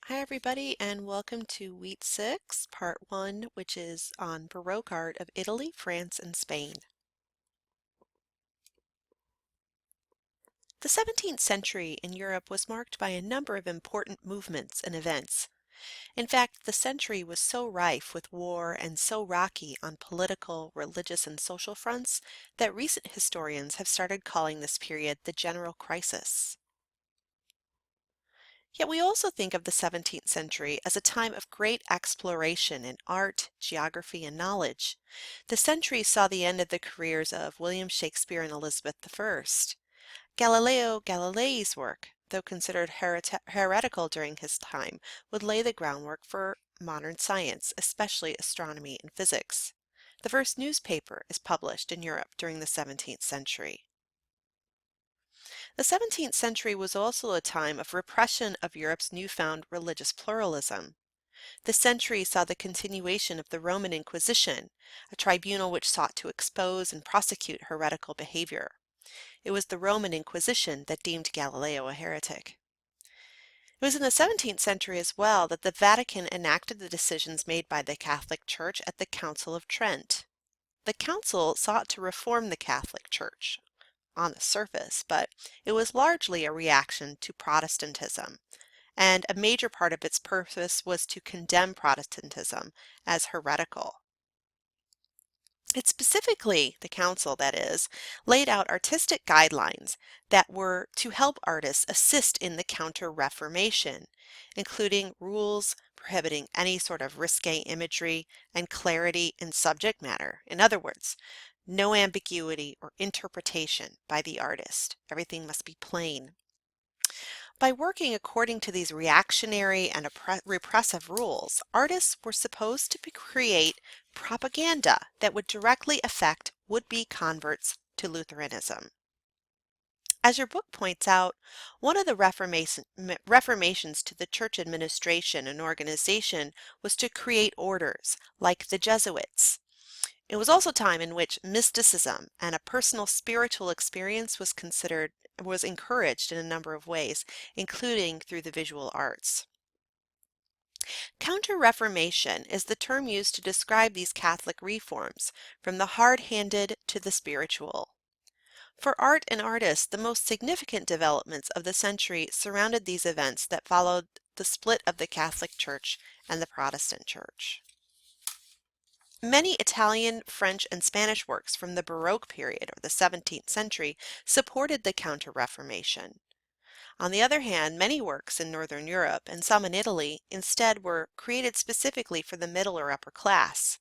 Hi, everybody, and welcome to Week 6, Part 1, which is on Baroque art of Italy, France, and Spain. The 17th century in Europe was marked by a number of important movements and events. In fact, the century was so rife with war and so rocky on political, religious, and social fronts that recent historians have started calling this period the General Crisis. Yet we also think of the 17th century as a time of great exploration in art, geography, and knowledge. The century saw the end of the careers of William Shakespeare and Elizabeth I. Galileo Galilei's work, though considered heretical during his time, would lay the groundwork for modern science, especially astronomy and physics. The first newspaper is published in Europe during the 17th century. The 17th century was also a time of repression of Europe's newfound religious pluralism. The century saw the continuation of the Roman Inquisition, a tribunal which sought to expose and prosecute heretical behavior. It was the Roman Inquisition that deemed Galileo a heretic. It was in the 17th century as well that the Vatican enacted the decisions made by the Catholic Church at the Council of Trent. The council sought to reform the Catholic Church on the surface, but it was largely a reaction to Protestantism, and a major part of its purpose was to condemn Protestantism as heretical. It specifically, the council that is, laid out artistic guidelines that were to help artists assist in the Counter-Reformation, including rules prohibiting any sort of risque imagery and clarity in subject matter. In other words, no ambiguity or interpretation by the artist. Everything must be plain. By working according to these reactionary and repressive rules, artists were supposed to create propaganda that would directly affect would-be converts to Lutheranism. As your book points out, one of the reformations to the church administration and organization was to create orders, like the Jesuits. It was also a time in which mysticism and a personal spiritual experience was encouraged in a number of ways, including through the visual arts. Counter-Reformation is the term used to describe these Catholic reforms, from the hard-handed to the spiritual. For art and artists, the most significant developments of the century surrounded these events that followed the split of the Catholic Church and the Protestant Church. Many Italian, French, and Spanish works from the Baroque period or the 17th century supported the Counter-Reformation. On the other hand, many works in Northern Europe and some in Italy instead were created specifically for the middle or upper class.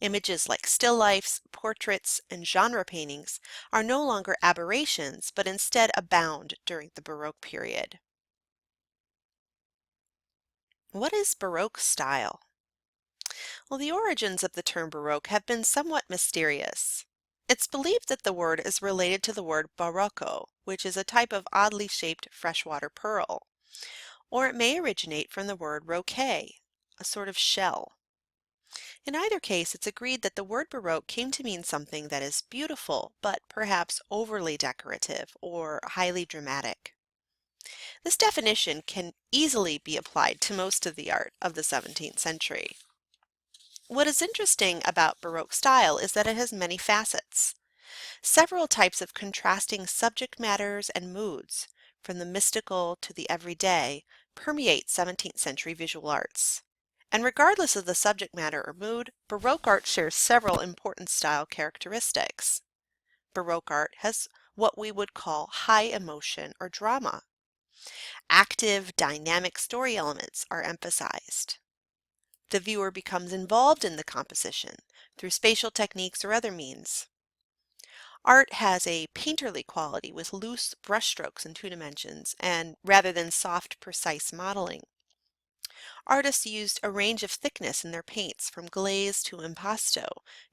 Images like still lifes, portraits, and genre paintings are no longer aberrations, but instead abound during the Baroque period. What is Baroque style? Well, the origins of the term Baroque have been somewhat mysterious. It's believed that the word is related to the word barocco, which is a type of oddly shaped freshwater pearl, or it may originate from the word roquet, a sort of shell. In either case, it's agreed that the word Baroque came to mean something that is beautiful, but perhaps overly decorative or highly dramatic. This definition can easily be applied to most of the art of the 17th century. What is interesting about Baroque style is that it has many facets. Several types of contrasting subject matters and moods, from the mystical to the everyday, permeate 17th century visual arts. And regardless of the subject matter or mood, Baroque art shares several important style characteristics. Baroque art has what we would call high emotion or drama. Active, dynamic story elements are emphasized. The viewer becomes involved in the composition through spatial techniques or other means. Art has a painterly quality with loose brushstrokes in two dimensions, and rather than soft, precise modeling. Artists used a range of thickness in their paints, from glaze to impasto,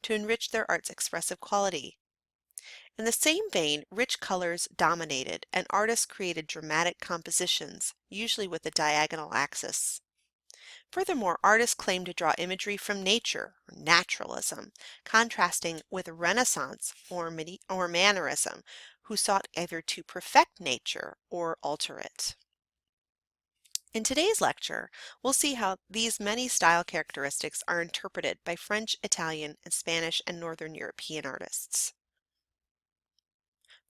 to enrich their art's expressive quality. In the same vein, rich colors dominated, and artists created dramatic compositions, usually with a diagonal axis. Furthermore, artists claim to draw imagery from nature, or naturalism, contrasting with Renaissance or mannerism, who sought either to perfect nature or alter it. In today's lecture, we'll see how these many style characteristics are interpreted by French, Italian, and Spanish and Northern European artists.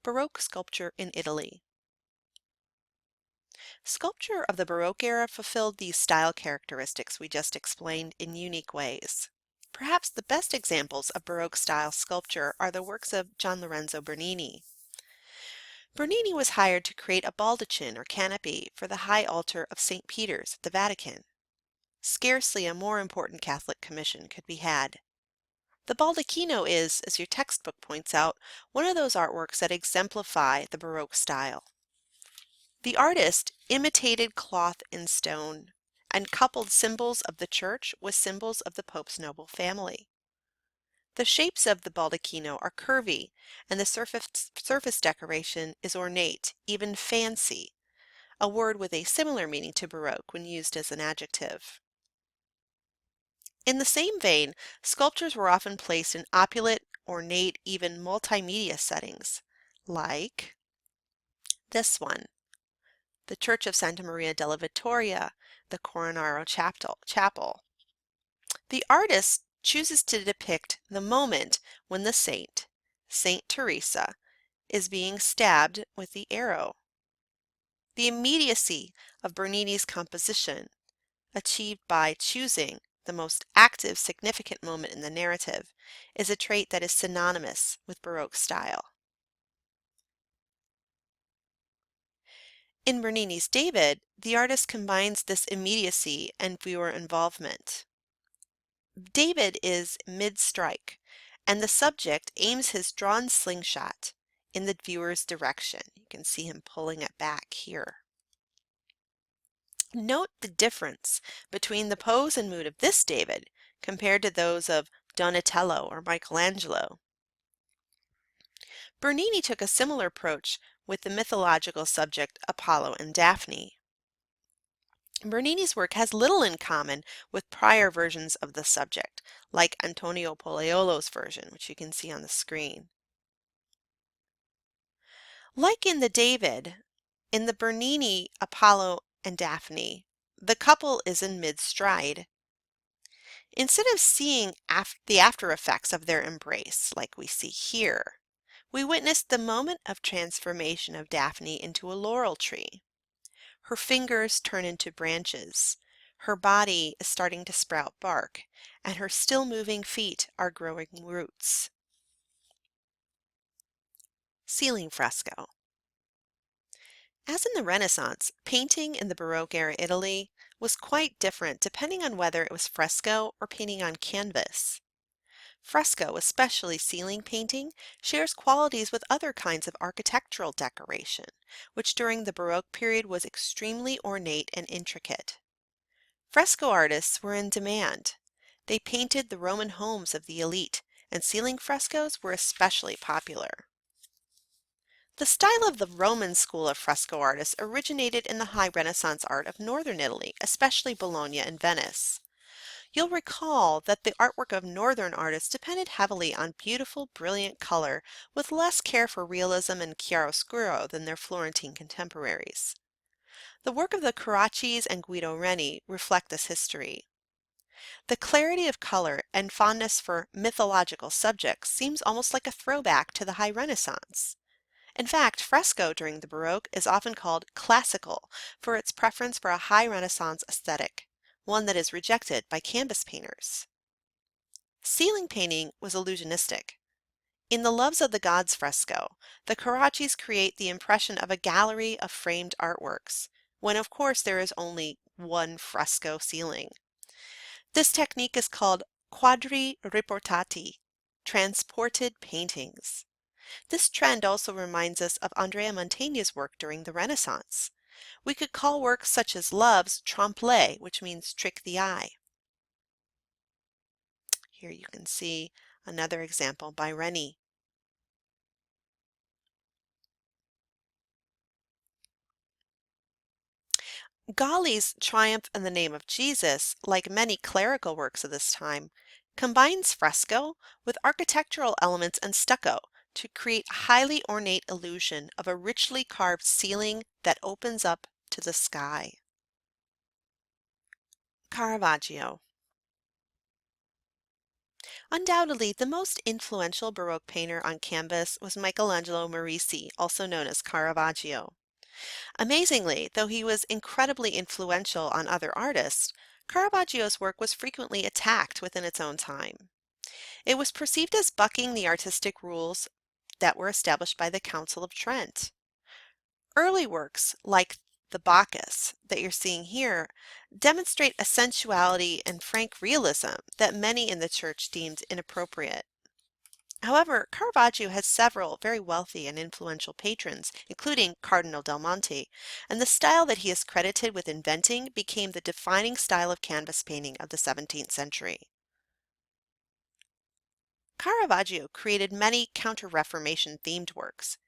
Baroque sculpture in Italy. Sculpture of the Baroque era fulfilled these style characteristics we just explained in unique ways. Perhaps the best examples of Baroque style sculpture are the works of Gian Lorenzo Bernini. Bernini was hired to create a baldachin or canopy for the high altar of St. Peter's at the Vatican. Scarcely a more important Catholic commission could be had. The baldacchino is, as your textbook points out, one of those artworks that exemplify the Baroque style. The artist imitated cloth in stone and coupled symbols of the church with symbols of the Pope's noble family. The shapes of the baldacchino are curvy, and the surface decoration is ornate, even fancy, a word with a similar meaning to Baroque when used as an adjective. In the same vein, sculptures were often placed in opulent, ornate, even multimedia settings, like this one, the Church of Santa Maria della Vittoria, the Cornaro Chapel. The artist chooses to depict the moment when the saint, Saint Teresa, is being stabbed with the arrow. The immediacy of Bernini's composition, achieved by choosing the most active, significant moment in the narrative, is a trait that is synonymous with Baroque style. In Bernini's David, the artist combines this immediacy and viewer involvement. David is mid-strike, and the subject aims his drawn slingshot in the viewer's direction. You can see him pulling it back here. Note the difference between the pose and mood of this David compared to those of Donatello or Michelangelo. Bernini took a similar approach with the mythological subject Apollo and Daphne. Bernini's work has little in common with prior versions of the subject, like Antonio Pollaiolo's version, which you can see on the screen. Like in the David, in the Bernini Apollo and Daphne, the couple is in mid-stride. Instead of seeing the after effects of their embrace, like we see here, we witness the moment of transformation of Daphne into a laurel tree. Her fingers turn into branches, her body is starting to sprout bark, and her still moving feet are growing roots. Ceiling fresco. As in the Renaissance, painting in the Baroque era Italy was quite different depending on whether it was fresco or painting on canvas. Fresco, especially ceiling painting, shares qualities with other kinds of architectural decoration, which during the Baroque period was extremely ornate and intricate. Fresco artists were in demand. They painted the Roman homes of the elite, and ceiling frescoes were especially popular. The style of the Roman school of fresco artists originated in the high Renaissance art of northern Italy, especially Bologna and Venice. You'll recall that the artwork of northern artists depended heavily on beautiful, brilliant color, with less care for realism and chiaroscuro than their Florentine contemporaries. The work of the Carraccis and Guido Reni reflect this history. The clarity of color and fondness for mythological subjects seems almost like a throwback to the High Renaissance. In fact, fresco during the Baroque is often called classical for its preference for a high Renaissance aesthetic, one that is rejected by canvas painters. Ceiling painting was illusionistic. In the Loves of the Gods fresco, the Carraccis create the impression of a gallery of framed artworks, when of course there is only one fresco ceiling. This technique is called quadri riportati, transported paintings. This trend also reminds us of Andrea Mantegna's work during the Renaissance. We could call works such as Love's trompe-l'œil, which means trick the eye. Here you can see another example by Reni. Galli's Triumph in the Name of Jesus, like many clerical works of this time, combines fresco with architectural elements and stucco to create a highly ornate illusion of a richly carved ceiling that opens up to the sky. Caravaggio. Undoubtedly, the most influential Baroque painter on canvas was Michelangelo Merisi, also known as Caravaggio. Amazingly, though he was incredibly influential on other artists, Caravaggio's work was frequently attacked within its own time. It was perceived as bucking the artistic rules that were established by the Council of Trent. Early works, like the Bacchus that you're seeing here, demonstrate a sensuality and frank realism that many in the church deemed inappropriate. However, Caravaggio has several very wealthy and influential patrons, including Cardinal del Monte, and the style that he is credited with inventing became the defining style of canvas painting of the 17th century. Caravaggio created many Counter-Reformation themed works.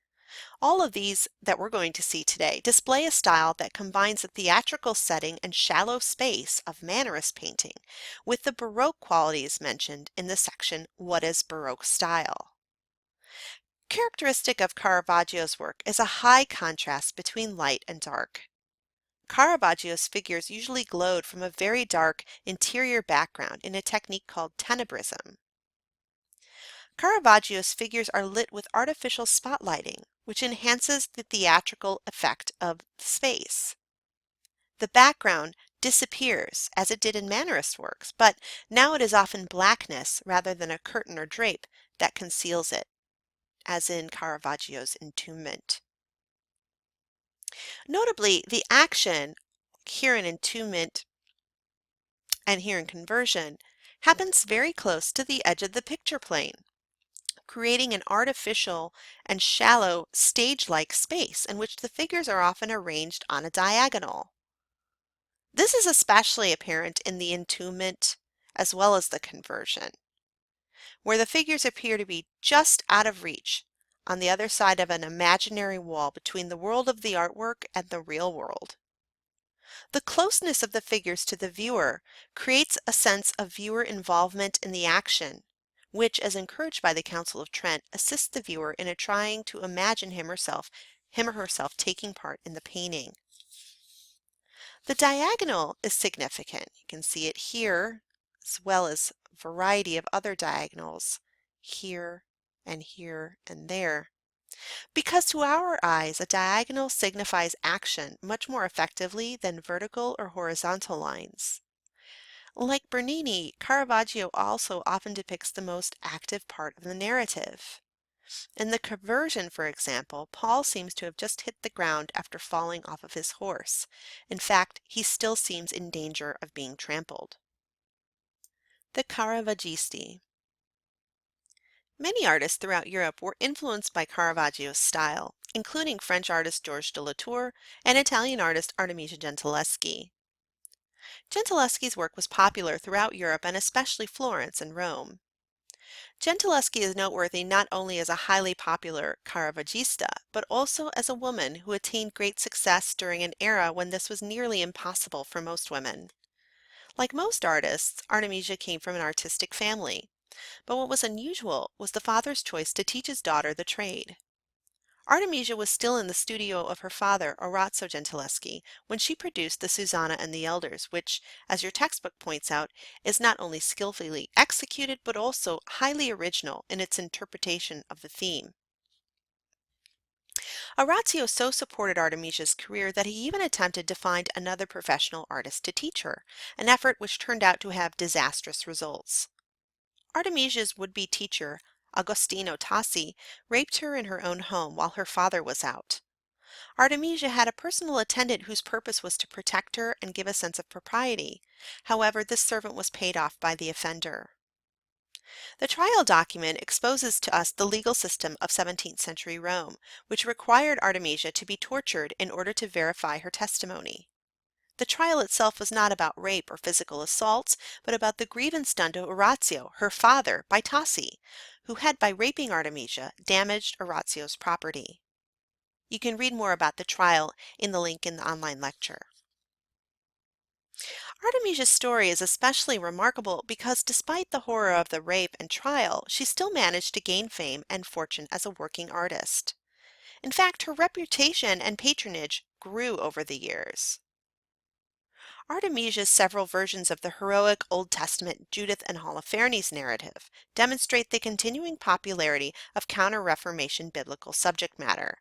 All of these that we're going to see today display a style that combines the theatrical setting and shallow space of Mannerist painting with the Baroque qualities mentioned in the section What is Baroque Style? Characteristic of Caravaggio's work is a high contrast between light and dark. Caravaggio's figures usually glowed from a very dark interior background in a technique called tenebrism. Caravaggio's figures are lit with artificial spotlighting, which enhances the theatrical effect of the space. The background disappears, as it did in Mannerist works, but now it is often blackness rather than a curtain or drape that conceals it, as in Caravaggio's Entombment. Notably, the action here in Entombment and here in Conversion happens very close to the edge of the picture plane, creating an artificial and shallow stage-like space in which the figures are often arranged on a diagonal. This is especially apparent in the Entombment as well as the Conversion, where the figures appear to be just out of reach on the other side of an imaginary wall between the world of the artwork and the real world. The closeness of the figures to the viewer creates a sense of viewer involvement in the action, which, as encouraged by the Council of Trent, assists the viewer in trying to imagine him or herself taking part in the painting. The diagonal is significant. You can see it here, as well as a variety of other diagonals here and there. Because to our eyes, a diagonal signifies action much more effectively than vertical or horizontal lines. Like Bernini, Caravaggio also often depicts the most active part of the narrative. In the Conversion, for example, Paul seems to have just hit the ground after falling off of his horse. In fact, he still seems in danger of being trampled. The Caravaggisti. Many artists throughout Europe were influenced by Caravaggio's style, including French artist Georges de Latour and Italian artist Artemisia Gentileschi. Gentileschi's work was popular throughout Europe and especially Florence and Rome. Gentileschi is noteworthy not only as a highly popular Caravaggista, but also as a woman who attained great success during an era when this was nearly impossible for most women. Like most artists, Artemisia came from an artistic family, but what was unusual was the father's choice to teach his daughter the trade. Artemisia was still in the studio of her father, Orazio Gentileschi, when she produced the Susanna and the Elders, which, as your textbook points out, is not only skillfully executed but also highly original in its interpretation of the theme. Orazio so supported Artemisia's career that he even attempted to find another professional artist to teach her, an effort which turned out to have disastrous results. Artemisia's would-be teacher, Agostino Tassi, raped her in her own home while her father was out. Artemisia had a personal attendant whose purpose was to protect her and give a sense of propriety. However, this servant was paid off by the offender. The trial document exposes to us the legal system of 17th century Rome, which required Artemisia to be tortured in order to verify her testimony. The trial itself was not about rape or physical assaults, but about the grievance done to Orazio, her father, by Tassi, who had, by raping Artemisia, damaged Orazio's property. You can read more about the trial in the link in the online lecture. Artemisia's story is especially remarkable because despite the horror of the rape and trial, she still managed to gain fame and fortune as a working artist. In fact, her reputation and patronage grew over the years. Artemisia's several versions of the heroic Old Testament Judith and Holofernes narrative demonstrate the continuing popularity of Counter-Reformation biblical subject matter.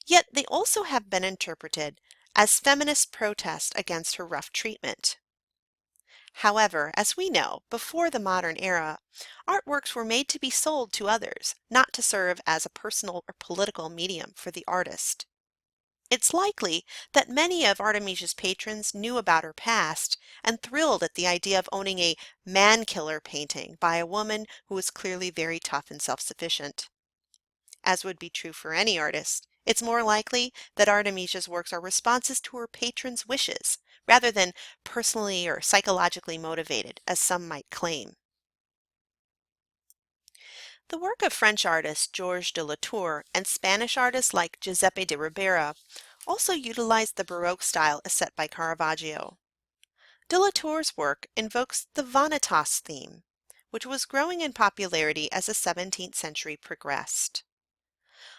Yet they also have been interpreted as feminist protest against her rough treatment. However, as we know, before the modern era, artworks were made to be sold to others, not to serve as a personal or political medium for the artist. It's likely that many of Artemisia's patrons knew about her past and thrilled at the idea of owning a man-killer painting by a woman who was clearly very tough and self-sufficient. As would be true for any artist, it's more likely that Artemisia's works are responses to her patrons' wishes, rather than personally or psychologically motivated, as some might claim. The work of French artist Georges de Latour and Spanish artists like Giuseppe de Ribera also utilized the Baroque style as set by Caravaggio. De Latour's work invokes the vanitas theme, which was growing in popularity as the 17th century progressed.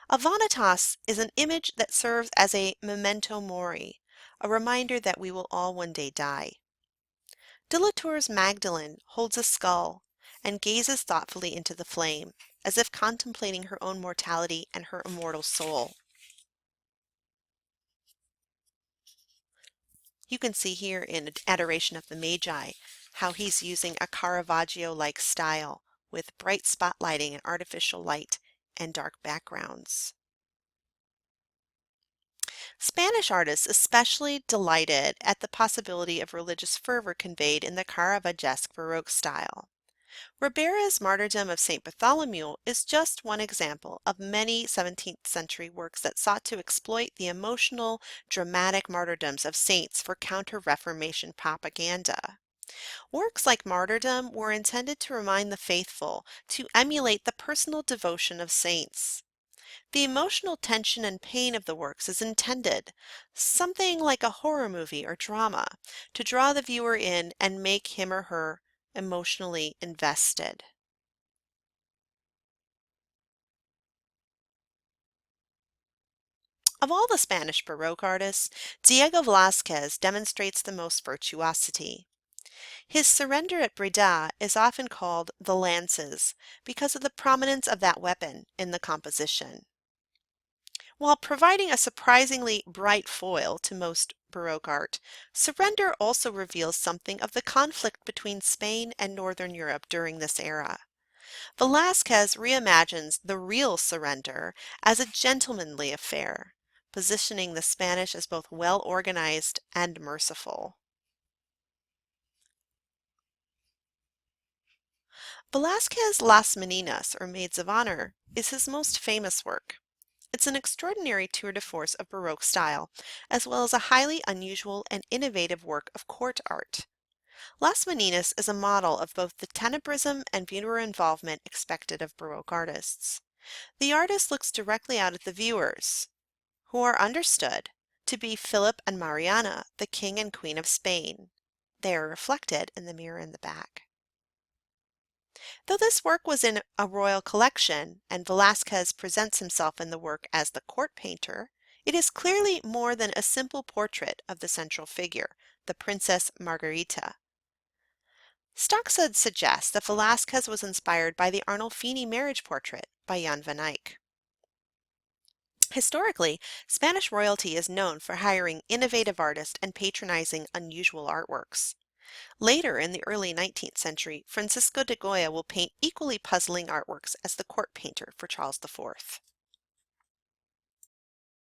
A vanitas is an image that serves as a memento mori, a reminder that we will all one day die. De Latour's Magdalene holds a skull and gazes thoughtfully into the flame, as if contemplating her own mortality and her immortal soul. You can see here in Adoration of the Magi how he's using a Caravaggio-like style with bright spotlighting and artificial light and dark backgrounds. Spanish artists especially delighted at the possibility of religious fervor conveyed in the Caravagesque Baroque style. Ribera's Martyrdom of St. Bartholomew is just one example of many 17th century works that sought to exploit the emotional, dramatic martyrdoms of saints for Counter-Reformation propaganda. Works like Martyrdom were intended to remind the faithful to emulate the personal devotion of saints. The emotional tension and pain of the works is intended, something like a horror movie or drama, to draw the viewer in and make him or her emotionally invested. Of all the Spanish Baroque artists, Diego Velázquez demonstrates the most virtuosity. His surrender at Breda is often called the Lances because of the prominence of that weapon in the composition. While providing a surprisingly bright foil to most Baroque art, Surrender also reveals something of the conflict between Spain and Northern Europe during this era. Velázquez reimagines the real surrender as a gentlemanly affair, positioning the Spanish as both well organized and merciful. Velázquez's Las Meninas, or Maids of Honor, is his most famous work. It's an extraordinary tour de force of Baroque style, as well as a highly unusual and innovative work of court art. Las Meninas is a model of both the tenebrism and viewer involvement expected of Baroque artists. The artist looks directly out at the viewers, who are understood to be Philip and Mariana, the King and Queen of Spain. They are reflected in the mirror in the back. Though this work was in a royal collection, and Velázquez presents himself in the work as the court painter, it is clearly more than a simple portrait of the central figure, the Princess Margarita. Stocksud suggests that Velázquez was inspired by the Arnolfini marriage portrait by Jan van Eyck. Historically, Spanish royalty is known for hiring innovative artists and patronizing unusual artworks. Later in the early 19th century, Francisco de Goya will paint equally puzzling artworks as the court painter for Charles IV.